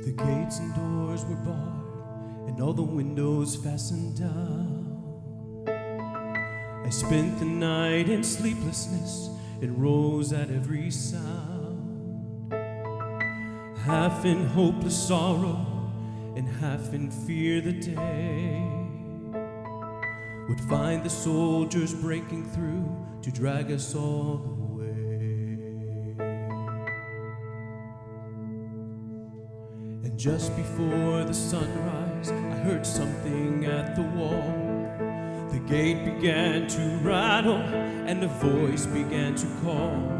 The gates and doors were barred, and all the windows fastened down. I spent the night in sleeplessness and rose at every sound, half in hopeless sorrow and half in fear the day would find the soldiers breaking through to drag us all away. And just before the sunrise, I heard something at the wall. The gate began to rattle and a voice began to call.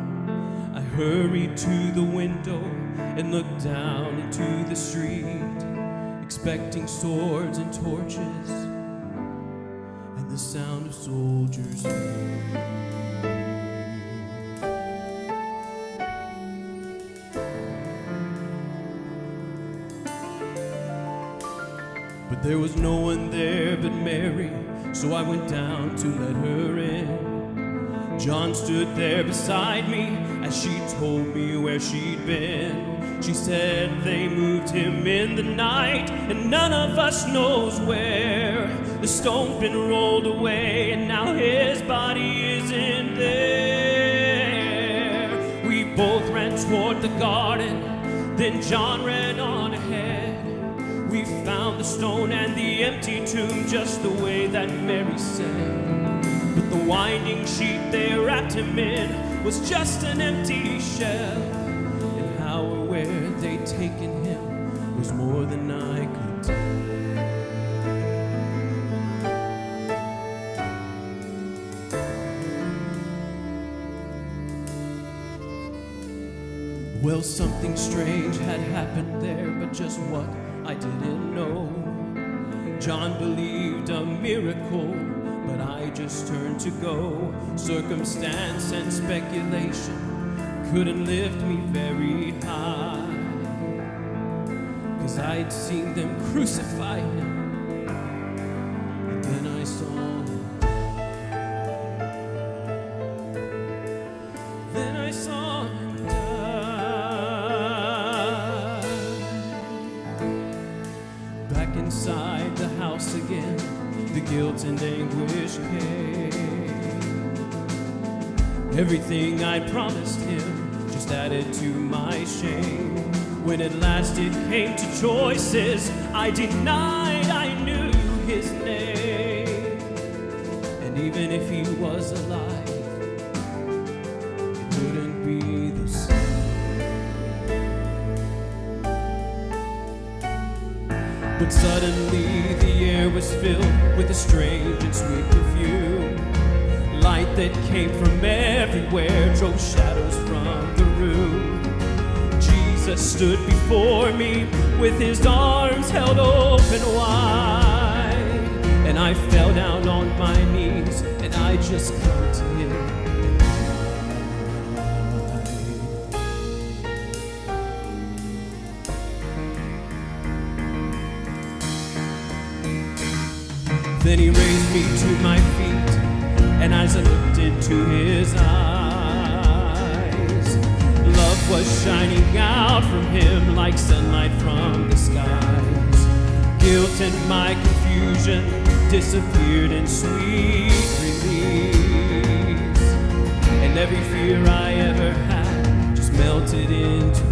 I hurried to the window and looked down into the street, expecting swords and torches and the sound of soldiers' feet. But there was no one there but Mary, so I went down to let her in. John stood there beside me as she told me where she'd been. She said they moved him in the night and none of us knows where. The stone's been rolled away and now his body isn't there. We both ran toward the garden, then John ran on ahead. We found the stone and the empty tomb just the way that Mary said. But the winding sheet they wrapped him in was just an empty shell. And how or where they'd taken him was more than I could tell. Well, something strange had happened there, but just what I didn't know. John believed a miracle, but I just turned to go. Circumstance and speculation couldn't lift me very high, 'cause I'd seen them crucify him, and then I saw him. Then I saw him die. Back inside the house again, the guilt and anguish came. Everything I promised him just added to my shame. When at last it came to choices, I denied I knew his name. And even if he was alive, it wouldn't be the same. But suddenly the air was filled with a strange and sweet perfume. Light that came from everywhere drove shadows from the room. Jesus stood before me with his arms held open wide, and I fell down on my knees and I just clung to him. Then he raised me to my feet, and as I looked into his eyes, love was shining out from him like sunlight from the skies. Guilt and my confusion disappeared in sweet release, and every fear I ever had just melted into